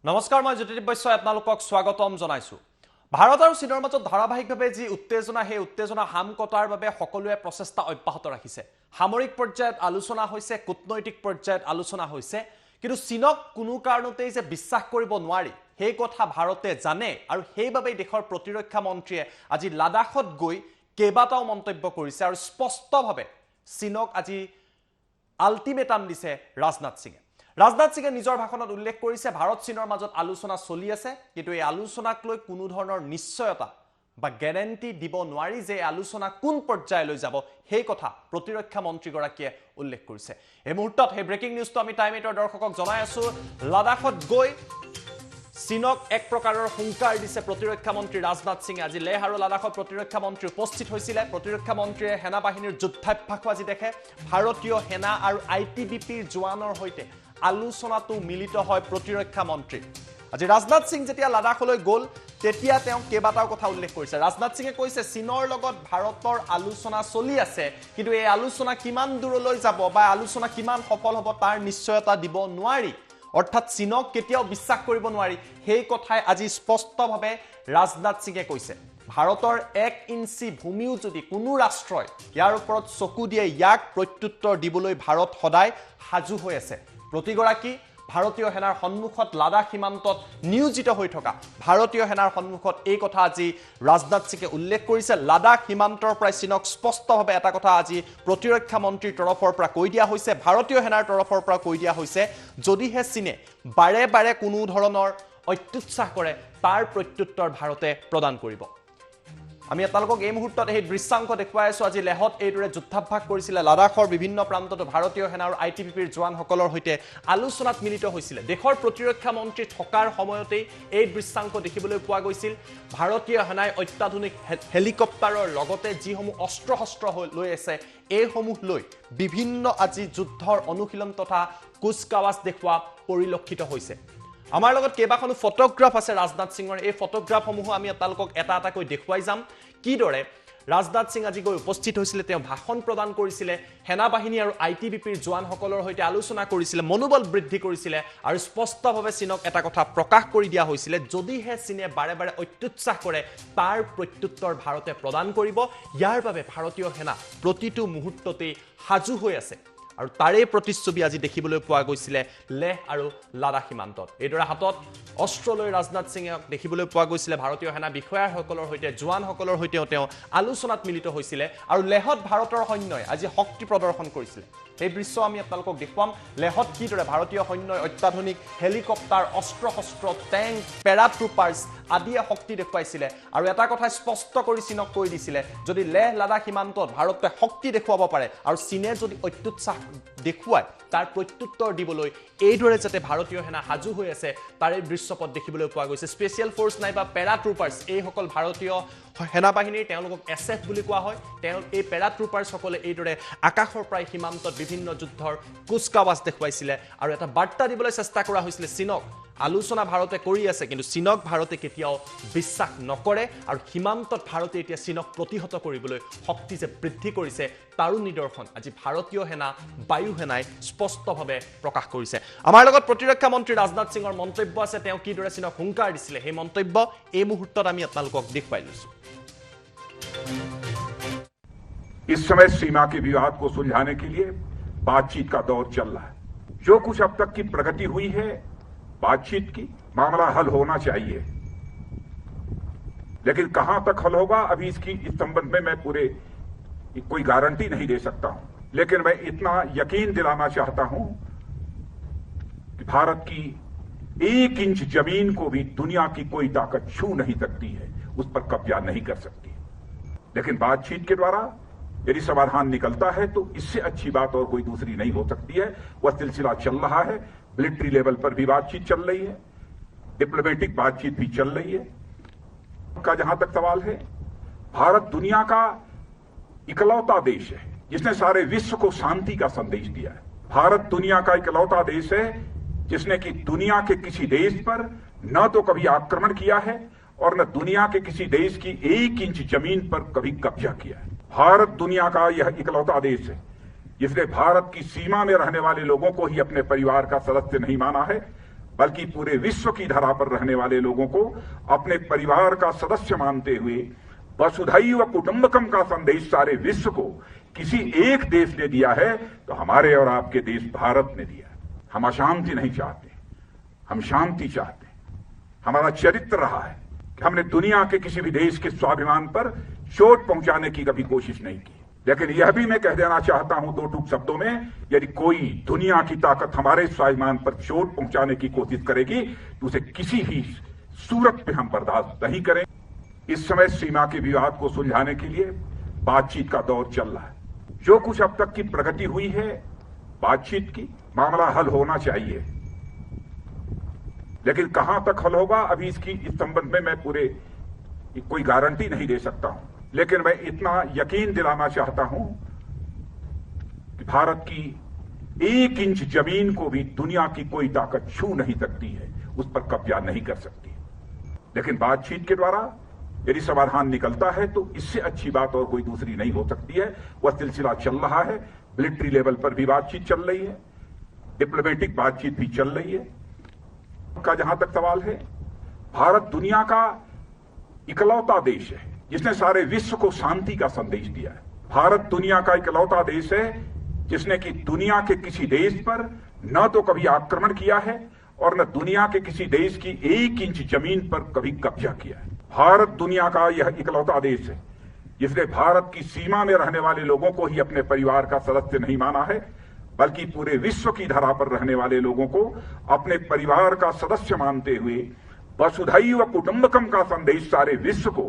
নমস্কাৰ, মই জ্যোতিদীপ বৈশ্যই আপোনালোকক স্বাগতম জনাইছো। ভাৰত আৰু চীনৰ মাজত ধাৰাবাহিকভাৱে যি উত্তেজনা, সেই উত্তেজনা হাম কটাৰ বাবে সকলোৱে প্ৰচেষ্টা অব্যাহত ৰাখিছে। সামৰিক পৰ্যায়ত আলোচনা হৈছে, কূটনৈতিক পৰ্যায়ত আলোচনা হৈছে, কিন্তু চীনক কোনো কাৰণতেই যে বিশ্বাস কৰিব নোৱাৰি সেই কথা ভাৰতে জানে, আৰু সেইবাবেই দেশৰ প্ৰতিৰক্ষা মন্ত্ৰীয়ে আজি লাডাখত গৈ কেইবাটাও মন্তব্য কৰিছে আৰু স্পষ্টভাৱে চীনক আজি আল্টিমেটাম দিছে ৰাজনাথ সিঙে। ৰাজনাথ সিঙে নিজৰ ভাষণত উল্লেখ কৰিছে ভাৰত চীনৰ মাজত আলোচনা চলি আছে, কিন্তু এই আলোচনাক লৈ কোনো ধৰণৰ নিশ্চয়তা বা গ্যাৰান্টি দিব নোৱাৰি যে আলোচনা কোন পৰ্যায়লৈ যাব, সেই কথা প্ৰতিৰক্ষা মন্ত্ৰীগৰাকীয়ে উল্লেখ কৰিছে। এই মুহূৰ্তত সেই ব্ৰেকিং নিউজটো আমি টাইম 8ৰ দৰ্শকক জনাই আছো। লাডাখত গৈ চীনক এক প্ৰকাৰৰ হুংকাৰ দিছে প্ৰতিৰক্ষা মন্ত্ৰী ৰাজনাথ সিঙে। আজি লেহ আৰু লাডাখত প্ৰতিৰক্ষা মন্ত্ৰী উপস্থিত হৈছিলে। প্ৰতিৰক্ষা মন্ত্ৰীয়ে সেনা বাহিনীৰ যুদ্ধাভ্যাসো আজি দেখে। ভাৰতীয় সেনা আৰু ITBPৰ জোৱানৰ সৈতে আলোচনাটো মিলিত হয় প্ৰতিৰক্ষা মন্ত্ৰী। আজি ৰাজনাথ সিং যেতিয়া লাডাখলৈ গ'ল তেতিয়া তেওঁ কেইবাটাও কথা উল্লেখ কৰিছে। ৰাজনাথ সিঙে কৈছে চীনৰ লগত ভাৰতৰ আলোচনা চলি আছে, কিন্তু এই আলোচনা কিমান দূৰলৈ যাব বা আলোচনা কিমান সফল হ'ব তাৰ নিশ্চয়তা দিব নোৱাৰি, অৰ্থাৎ চীনক কেতিয়াও বিশ্বাস কৰিব নোৱাৰি। সেই কথাই আজি স্পষ্টভাৱে ৰাজনাথ সিঙে কৈছে। ভাৰতৰ 1 ইঞ্চি ভূমিও যদি কোনো ৰাষ্ট্ৰই ইয়াৰ ওপৰত চকু দিয়ে, ইয়াক প্ৰত্যুত্তৰ দিবলৈ ভাৰত সদায় সাজু হৈ আছে। প্ৰতিগৰাকী ভাৰতীয় সেনাৰ সন্মুখত লাডাখ সীমান্তত নিয়োজিত হৈ থকা ভাৰতীয় সেনাৰ সন্মুখত এই কথা আজি ৰাজনাথ সিঙে উল্লেখ কৰিছে। লাডাখ সীমান্তৰ পৰাই চীনক স্পষ্টভাৱে এটা কথা আজি প্ৰতিৰক্ষা মন্ত্ৰীৰ তৰফৰ পৰা কৈ দিয়া হৈছে, ভাৰতীয় সেনাৰ তৰফৰ পৰা কৈ দিয়া হৈছে, যদিহে চীনে বাৰে বাৰে কোনো ধৰণৰ অত্যুৎসাহ কৰে তাৰ প্ৰত্যুত্তৰ ভাৰতে প্ৰদান কৰিব। আমি আপোনালোকক এই মুহূৰ্তত এই দৃশ্যাংশ দেখুৱাই আছো। আজি লেহত এইদৰে যুদ্ধাভ্যাস কৰিছিলে। লাডাখৰ বিভিন্ন প্ৰান্ততো ভাৰতীয় সেনা আৰু ITBPৰ জোৱানসকলৰ সৈতে আলোচনাত মিলিত হৈছিলে। দেশৰ প্ৰতিৰক্ষা মন্ত্ৰী থকাৰ সময়তেই এই দৃশ্যাংশ দেখিবলৈ পোৱা গৈছিল। ভাৰতীয় সেনাই অত্যাধুনিক হেলিকপ্টাৰৰ লগতে যিসমূহ অস্ত্ৰ শস্ত্ৰ লৈ আছে, এইসমূহ লৈ বিভিন্ন আজি যুদ্ধৰ অনুশীলন তথা কুচকাৱাজ দেখুওৱা পৰিলক্ষিত হৈছে। আমাৰ লগত কেইবাখনো ফটোগ্ৰাফ আছে ৰাজনাথ সিঙৰ। এই ফটোগ্ৰাফসমূহ আমি আপোনালোকক এটা এটাকৈ দেখুৱাই যাম। কিদৰে ৰাজনাথ সিং আজি গৈ উপস্থিত হৈছিলে, তেওঁ ভাষণ প্ৰদান কৰিছিলে, সেনা বাহিনী আৰু ITBPৰ জোৱানসকলৰ সৈতে আলোচনা কৰিছিলে, মনোবল বৃদ্ধি কৰিছিলে, আৰু স্পষ্টভাৱে চীনক এটা কথা প্ৰকাশ কৰি দিয়া হৈছিলে, যদিহে চীনে বাৰে বাৰে অত্যুৎসাহ কৰে তাৰ প্ৰত্যুত্তৰ ভাৰতে প্ৰদান কৰিব। ইয়াৰ বাবে ভাৰতীয় সেনা প্ৰতিটো মুহূৰ্ততেই সাজু হৈ আছে, আৰু তাৰে প্ৰতিচ্ছবি আজি দেখিবলৈ পোৱা গৈছিলে লেহ আৰু লাডাখ সীমান্তত। এইদৰে হাতত অস্ত্ৰ লৈ ৰাজনাথ সিঙক দেখিবলৈ পোৱা গৈছিলে। ভাৰতীয় সেনা বিষয়াসকলৰ সৈতে জোৱানসকলৰ সৈতেও তেওঁ আলোচনাত মিলিত হৈছিলে, আৰু লেহত ভাৰতৰ সৈন্যই আজি শক্তি প্ৰদৰ্শন কৰিছিলে। এই দৃশ্য আমি আপোনালোকক দেখুৱাম। লেহত কিদৰে ভাৰতীয় সৈন্যই অত্যাধুনিক হেলিকপ্টাৰ, অস্ত্ৰ শস্ত্ৰ, টেংক, পেৰাট্ৰুপাৰ্ছ আদিয়ে শক্তি দেখুৱাইছিলে, আৰু এটা কথা স্পষ্ট কৰি চীনক কৈ দিছিলে, যদি লেহ লাডাখ সীমান্তত ভাৰতে শক্তি দেখুৱাব পাৰে আৰু চীনে যদি অত্যুৎসাহ দেখুৱায় তাৰ প্ৰত্যুত্তৰ দিবলৈ এইদৰে যাতে ভাৰতীয় সেনা সাজু হৈ আছে তাৰে দৃশ্যপট দেখিবলৈ পোৱা গৈছে। স্পেচিয়েল ফ'ৰ্চ নাইবা পেৰাট্ৰুপাৰ্ছ এইসকল ভাৰতীয় সেনা বাহিনীৰ, তেওঁলোকক SF বুলি কোৱা হয়। এই পেৰাট্ৰুপাৰ্ছসকলে এইদৰে আকাশৰ পৰাই সীমান্তত বিভিন্ন যুদ্ধৰ কুচকাৱাজ দেখুৱাইছিলে, আৰু এটা বাৰ্তা দিবলৈ চেষ্টা কৰা হৈছিলে চীনক। আলোচনা ভাৰতে কৰি আছে, কিন্তু চীনক ভাৰতে কেতিয়াও বিশ্বাস নকৰে, আৰু সীমান্তত ভাৰতে এতিয়া চীনক প্ৰতিহত কৰিবলৈ শক্তি যে বৃদ্ধি কৰিছে তাৰো নিদৰ্শন আজি ভাৰতীয় সেনা, বায়ু সেনাই স্পষ্টভাৱে প্ৰকাশ কৰিছে। আমাৰ লগত প্ৰতিৰক্ষা মন্ত্ৰী ৰাজনাথ সিঙৰ মন্তব্য আছে। তেওঁ কিদৰে চীনক হুংকাৰ দিছিলে সেই মন্তব্য এই মুহূৰ্তত আমি আপোনালোকক দেখুৱাই লৈছো। इस समय सीमा के विवाद को सुलझाने के लिए बातचीत का दौर चल रहा है। जो कुछ अब तक की प्रगति हुई है बातचीत की, मामला हल होना चाहिए, लेकिन कहां तक हल होगा अभी इस संबंध में मैं कोई गारंटी नहीं दे सकता हूं। लेकिन मैं इतना यकीन दिलाना चाहता हूं कि भारत की 1 इंच जमीन को भी दुनिया की कोई ताकत छू नहीं सकती है, उस पर कब्जा नहीं कर सकती। लेकिन बातचीत के द्वारा यदि समाधान निकलता है तो इससे अच्छी बात और कोई दूसरी नहीं हो सकती है। वह सिलसिला चल रहा है। मिलिट्री लेवल पर भी बातचीत चल रही है, डिप्लोमेटिक बातचीत भी चल रही है। का जहां तक सवाल है, भारत दुनिया का इकलौता देश है जिसने सारे विश्व को शांति का संदेश दिया है। भारत दुनिया का इकलौता देश है जिसने कि दुनिया के किसी देश पर न तो कभी आक्रमण किया है और न दुनिया के किसी देश की 1 इंच जमीन पर कभी कब्जा किया है। भारत दुनिया का यह इकलौता देश है जिसने भारत की सीमा में रहने वाले लोगों को ही अपने परिवार का सदस्य नहीं माना है, बल्कि पूरे विश्व की धरा पर रहने वाले लोगों को अपने परिवार का सदस्य मानते हुए वसुधैव कुटुंबकम का संदेश सारे विश्व को किसी एक देश ने दिया है तो हमारे और आपके देश भारत ने दिया। हम अशांति नहीं चाहते, हम शांति चाहते हैं। हमारा चरित्र रहा है कि हमने दुनिया के किसी भी देश के स्वाभिमान पर चोट पहुंचाने की कभी कोशिश नहीं की। लेकिन यह भी मैं कह देना चाहता हूं दो टूक शब्दों में, यदि कोई दुनिया की ताकत हमारे स्वाभिमान पर चोट पहुंचाने की कोशिश करेगी तो उसे किसी भी सूरत में हम बर्दाश्त नहीं करें। इस समय सीमा के विवाद को सुलझाने के लिए बातचीत का दौर चल रहा है। जो कुछ अब तक की प्रगति हुई है बातचीत की, मामला हल होना चाहिए, लेकिन कहां तक हल होगा अभी इस संबंध में मैं कोई गारंटी नहीं दे सकता हूं। लेकिन मैं इतना यकीन दिलाना चाहता हूं कि भारत की 1 इंच जमीन को भी दुनिया की कोई ताकत छू नहीं सकती है, उस पर कब्जा नहीं कर सकती। लेकिन बातचीत के द्वारा यदि समाधान निकलता है तो इससे अच्छी बात और कोई दूसरी नहीं हो सकती है। वह सिलसिला चल रहा है, मिलिट्री लेवल पर भी बातचीत चल रही है, डिप्लोमेटिक बातचीत भी चल रही है। का जहां तक सवाल है, भारत दुनिया का इकलौता देश है जिसने सारे विश्व को शांति का संदेश दिया है। भारत दुनिया का इकलौता देश है जिसने कि दुनिया के किसी देश पर न तो कभी आक्रमण किया है और न दुनिया के किसी देश की 1 इंच जमीन पर कभी कब्जा किया है। भारत दुनिया का यह इकलौता देश है जिसने भारत की सीमा में रहने वाले लोगों को ही अपने परिवार का सदस्य नहीं माना है, बल्कि पूरे विश्व की धरा पर रहने वाले लोगों को अपने परिवार का सदस्य मानते हुए वसुधैव कुटुंबकम का संदेश सारे विश्व को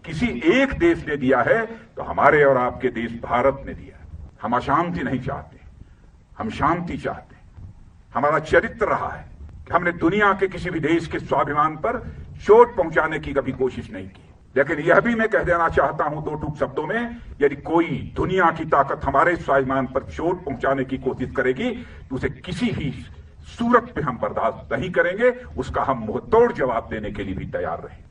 किसी एक देश ने दिया है तो हमारे और आपके देश भारत ने दिया। हम अशांति नहीं चाहते, हम शांति चाहते हैं। हमारा चरित्र रहा है कि हमने दुनिया के किसी भी देश के स्वाभिमान पर चोट पहुंचाने की कभी कोशिश नहीं की। लेकिन यह भी मैं कह देना चाहता हूं दो टूक शब्दों में, यदि कोई दुनिया की ताकत हमारे स्वाभिमान पर चोट पहुंचाने की कोशिश करेगी तो उसे किसी भी सूरत में हम बर्दाश्त नहीं करेंगे। उसका हम मुंहतोड़ जवाब देने के लिए भी तैयार रहें।